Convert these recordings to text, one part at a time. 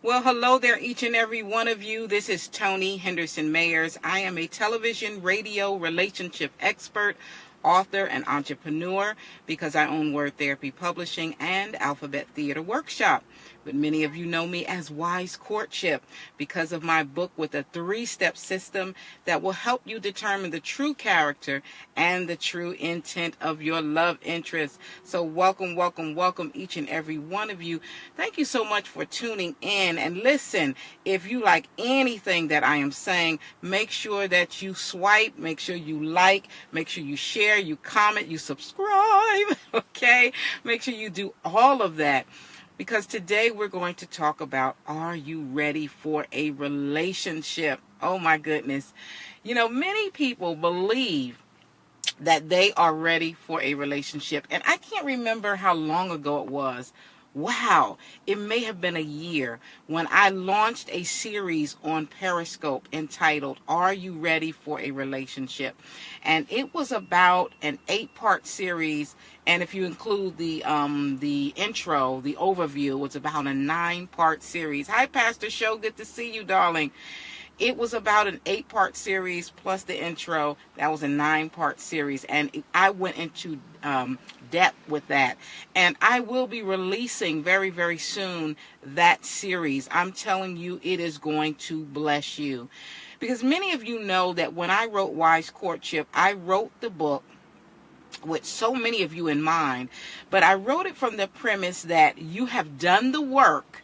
Well, hello there, each and every one of you. This is Tony Henderson-Mayers. I am a television, radio, relationship expert, author, and entrepreneur because I own Word Therapy Publishing and Alphabet Theater Workshop. But many of you know me as Wise Courtship because of my book with a 3-step system that will help you determine the true character and the true intent of your love interest. So welcome, welcome, welcome each and every one of you. Thank you so much for tuning in. And listen, if you like anything that I am saying, make sure that you swipe, make sure you like, make sure you share, you comment, you subscribe, okay? Make sure you do all of that. Because today we're going to talk about, are you ready for a relationship? Oh my goodness. You know, many people believe that they are ready for a relationship. And I can't remember how long ago it was. Wow, it may have been a year when I launched a series on Periscope entitled, Are You Ready for a Relationship? And it was about an 8-part series. And if you include the intro, the overview, it's about a 9-part series. Hi, Pastor Show. Good to see you, darling. It was about an 8-part series plus the intro. That was a 9-part series. And I went into depth with that. And I will be releasing very, very soon that series. I'm telling you, it is going to bless you. Because many of you know that when I wrote Wise Courtship, I wrote the book with so many of you in mind. But I wrote it from the premise that you have done the work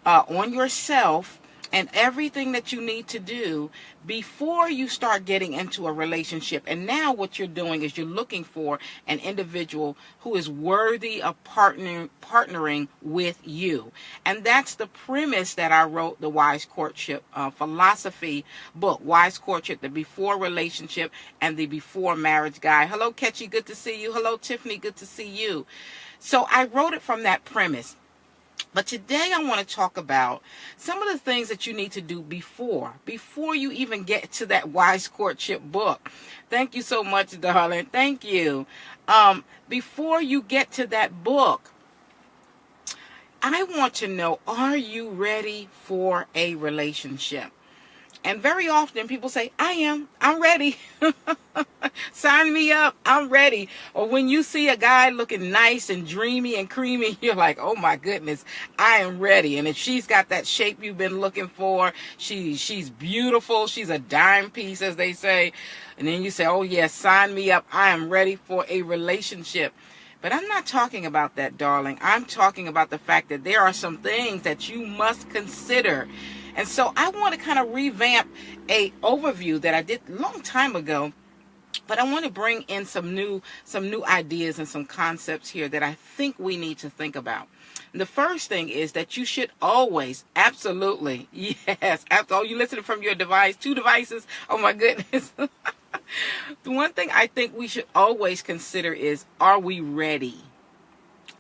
on yourself and everything that you need to do before you start getting into a relationship. And now what you're doing is you're looking for an individual who is worthy of partnering with you. And that's the premise that I wrote the Wise Courtship philosophy book, Wise Courtship, the before relationship and the before marriage guide. Hello, Ketchy, good to see you. Hello, Tiffany, good to see you. So I wrote it from that premise. But today I want to talk about some of the things that you need to do before you even get to that Wise Courtship book. Thank you so much, darling. Thank you. Before you get to that book, I want to know, are you ready for a relationship? And very often people say, I'm ready. Sign me up. I'm ready. Or when you see a guy looking nice and dreamy and creamy, you're like, oh my goodness, I am ready. And if she's got that shape you've been looking for, she's beautiful. She's a dime piece, as they say. And then you say, oh yes, sign me up. I am ready for a relationship. But I'm not talking about that, darling. I'm talking about the fact that there are some things that you must consider. And so I want to kind of revamp a overview that I did a long time ago, but I want to bring in some new ideas and some concepts here that I think we need to think about. And the first thing is that you should always, absolutely, yes, after all, you listening from your device, 2 devices, oh my goodness. The one thing I think we should always consider is, are we ready?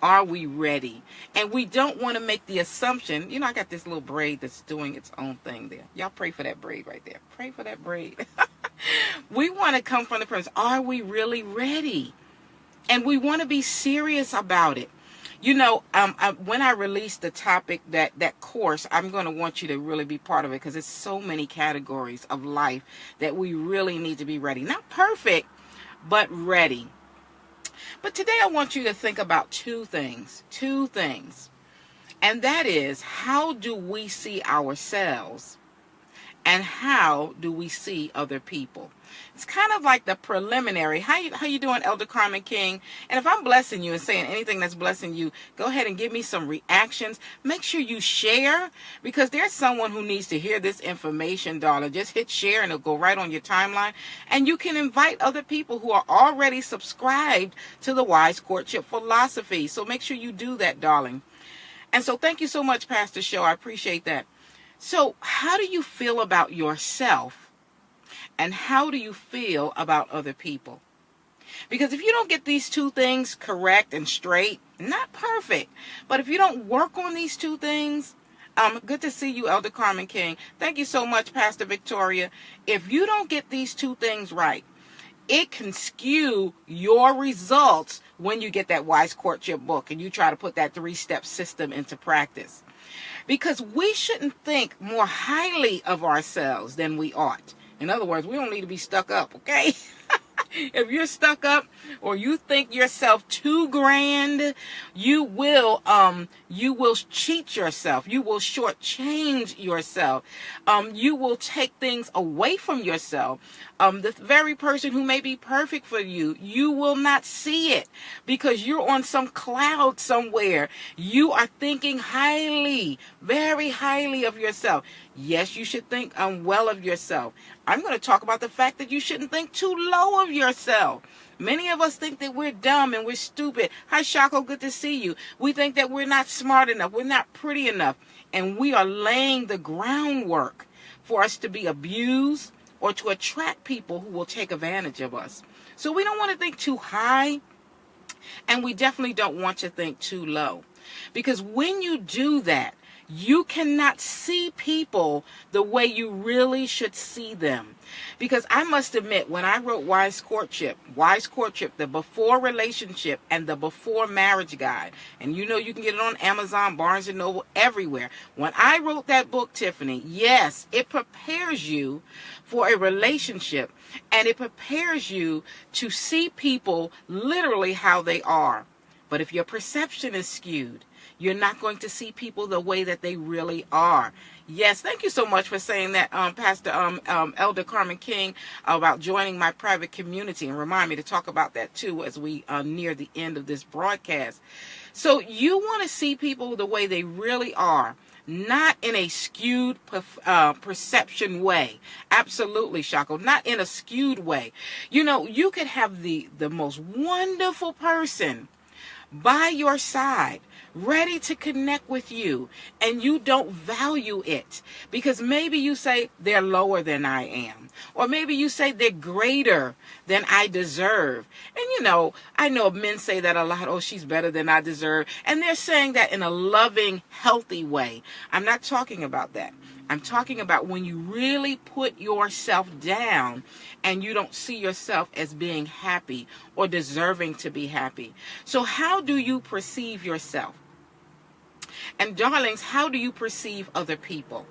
Are we ready? And we don't want to make the assumption, I got this little braid that's doing its own thing there. Y'all pray for that braid right there. Pray for that braid. We want to come from the premise, are we really ready? And we want to be serious about it. When I release the topic, that course, I'm going to want you to really be part of it because it's so many categories of life that we really need to be ready. Not perfect, but ready. But today I want you to think about two things. And that is, how do we see ourselves and how do we see other people? It's kind of like the preliminary. How you doing, Elder Carmen King? And if I'm blessing you and saying anything that's blessing you, go ahead and give me some reactions. Make sure you share, because there's someone who needs to hear this information, darling. Just hit share and it'll go right on your timeline. And you can invite other people who are already subscribed to the Wise Courtship philosophy. So make sure you do that, darling. And so thank you so much, Pastor Show. I appreciate that. So how do you feel about yourself? And how do you feel about other people? Because if you don't get these 2 things correct and straight, not perfect, but if you don't work on these 2 things, good to see you, Elder Carmen King. Thank you so much, Pastor Victoria. If you don't get these 2 things right, it can skew your results when you get that Wise Courtship book and you try to put that 3-step system into practice. Because we shouldn't think more highly of ourselves than we ought. In other words, we don't need to be stuck up, okay? If you're stuck up or you think yourself too grand, you will cheat yourself. You will shortchange yourself. You will take things away from yourself. The very person who may be perfect for you, you will not see it because you're on some cloud somewhere. You are thinking highly, very highly of yourself. Yes, you should think well of yourself. I'm going to talk about the fact that you shouldn't think too low of yourself. Many of us think that we're dumb and we're stupid. Hi, Shako, good to see you. We think that we're not smart enough. We're not pretty enough. And we are laying the groundwork for us to be abused or to attract people who will take advantage of us. So we don't want to think too high, and we definitely don't want to think too low. Because when you do that, you cannot see people the way you really should see them. Because I must admit, when I wrote Wise Courtship, the before relationship and the before marriage guide, and you know you can get it on Amazon, Barnes & Noble, everywhere. When I wrote that book, Tiffany, yes, it prepares you for a relationship, and it prepares you to see people literally how they are. But if your perception is skewed, you're not going to see people the way that they really are. Yes, thank you so much for saying that, Pastor Elder Carmen King, about joining my private community, and remind me to talk about that too as we near the end of this broadcast. So you want to see people the way they really are, not in a skewed perception way. Absolutely, Shako, not in a skewed way. You know, you could have the most wonderful person by your side, ready to connect with you, and you don't value it because maybe you say they're lower than I am, or maybe you say they're greater than I deserve. And you know, I know men say that a lot. Oh, she's better than I deserve. And they're saying that in a loving, healthy way. I'm not talking about that. I'm talking about when you really put yourself down and you don't see yourself as being happy or deserving to be happy. So how do you perceive yourself? And darlings, how do you perceive other people?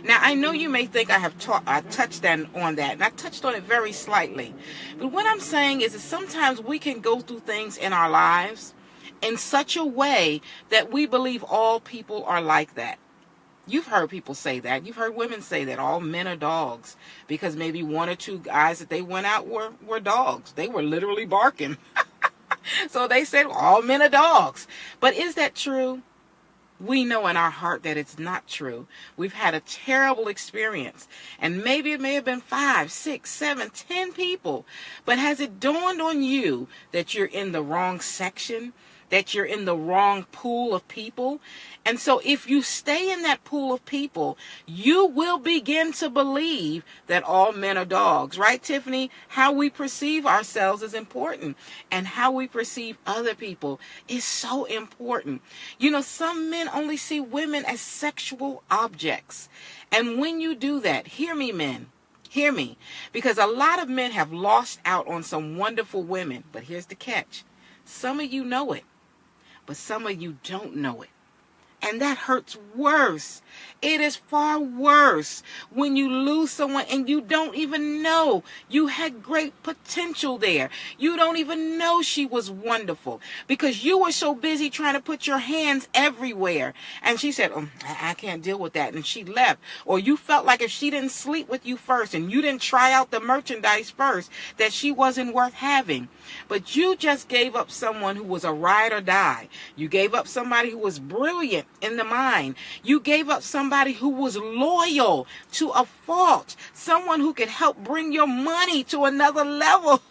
Now, I know you may think I touched on that, and I touched on it very slightly. But what I'm saying is that sometimes we can go through things in our lives in such a way that we believe all people are like that. You've heard people say that. You've heard women say that all men are dogs because maybe one or two guys that they went out were dogs. They were literally barking. So they said all men are dogs. But is that true? We know in our heart that it's not true. We've had a terrible experience. And maybe it may have been 5, 6, 7, 10 people. But has it dawned on you that you're in the wrong section? That you're in the wrong pool of people? And so if you stay in that pool of people, you will begin to believe that all men are dogs. Right, Tiffany? How we perceive ourselves is important. And how we perceive other people is so important. You know, some men only see women as sexual objects. And when you do that, hear me, men. Hear me. Because a lot of men have lost out on some wonderful women. But here's the catch. Some of you know it. But some of you don't know it. And that hurts worse. It is far worse when you lose someone and you don't even know you had great potential there. You don't even know she was wonderful because you were so busy trying to put your hands everywhere. And she said, oh, I can't deal with that. And she left. Or you felt like if she didn't sleep with you first and you didn't try out the merchandise first, that she wasn't worth having. But you just gave up someone who was a ride or die. You gave up somebody who was brilliant in the mind. You gave up somebody who was loyal to a fault. Someone who could help bring your money to another level.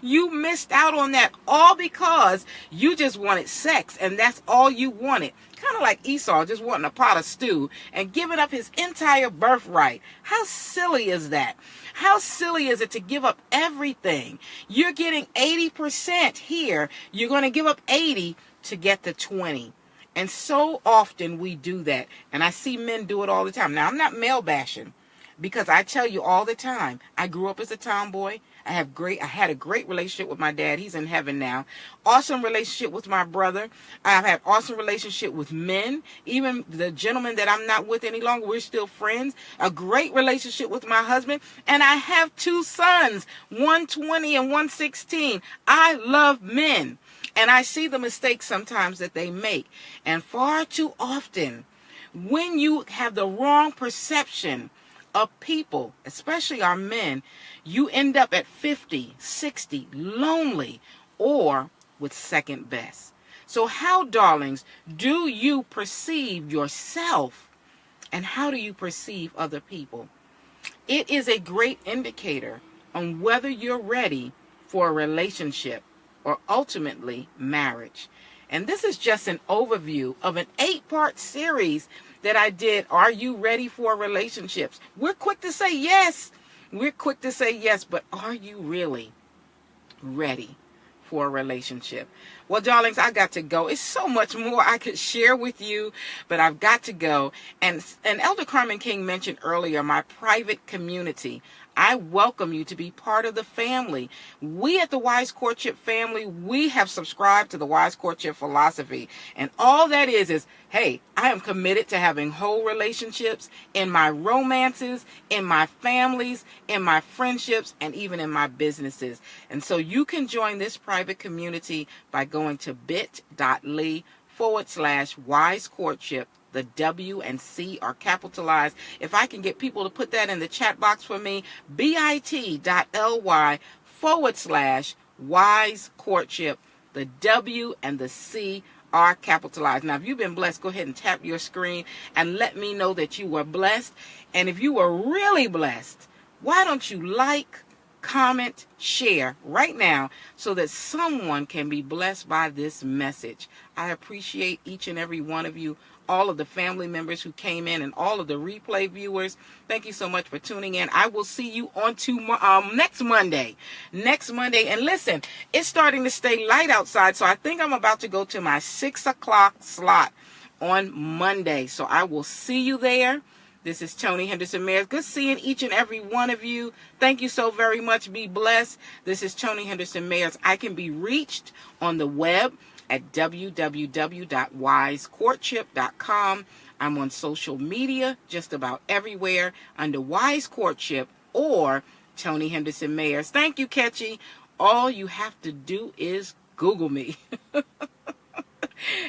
You missed out on that all because you just wanted sex and that's all you wanted. Kind of like Esau just wanting a pot of stew and giving up his entire birthright. How silly is that? How silly is it to give up everything? You're getting 80% here. You're going to give up 80 to get the 20. And so often we do that. And I see men do it all the time. Now, I'm not male bashing. Because I tell you all the time, I grew up as a tomboy. I had a great relationship with my dad. He's in heaven now. Awesome relationship with my brother. I've had awesome relationship with men. Even the gentleman that I'm not with any longer, we're still friends. A great relationship with my husband. And I have 2 sons, 120 and 116. I love men. And I see the mistakes sometimes that they make. And far too often, when you have the wrong perception of people, especially our men, you end up at 50, 60, lonely, or with second best. So how, darlings, do you perceive yourself, and how do you perceive other people? It is a great indicator on whether you're ready for a relationship or ultimately marriage. And this is just an overview of an 8-part series that I did. Are you ready for relationships? We're quick to say yes. We're quick to say yes, but are you really ready for a relationship? Well, darlings, I got to go. It's so much more I could share with you, but I've got to go. And Elder Carmen King mentioned earlier my private community. I welcome you to be part of the family. We at the Wise Courtship family, we have subscribed to the Wise Courtship philosophy. And all that is, hey, I am committed to having whole relationships in my romances, in my families, in my friendships, and even in my businesses. And so you can join this private community by going to bit.ly/Wise Courtship. The W and C are capitalized. If I can get people to put that in the chat box for me, bit.ly/Wise Courtship. The W and the C are capitalized. Now, if you've been blessed, go ahead and tap your screen and let me know that you were blessed. And if you were really blessed, why don't you like, comment, share right now so that someone can be blessed by this message. I appreciate each and every one of you, all of the family members who came in and all of the replay viewers. Thank you so much for tuning in. I will see you on next Monday. And listen, it's starting to stay light outside, so I think I'm about to go to my 6 o'clock slot on Monday. So I will see you there. This is Tony Henderson-Mayers. Good seeing each and every one of you. Thank you so very much. Be blessed. This is Tony Henderson-Mayers. I can be reached on the web at www.wisecourtship.com. I'm on social media just about everywhere under Wise Courtship or Tony Henderson-Mayers. Thank you, Ketchy. All you have to do is Google me.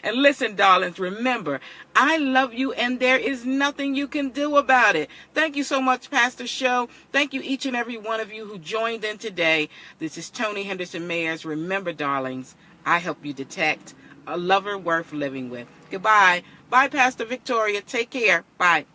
And listen, darlings, remember, I love you and there is nothing you can do about it. Thank you so much, Pastor Show. Thank you, each and every one of you who joined in today. This is Tony Henderson-Mayers. Remember, darlings, I help you detect a lover worth living with. Goodbye. Bye, Pastor Victoria. Take care. Bye.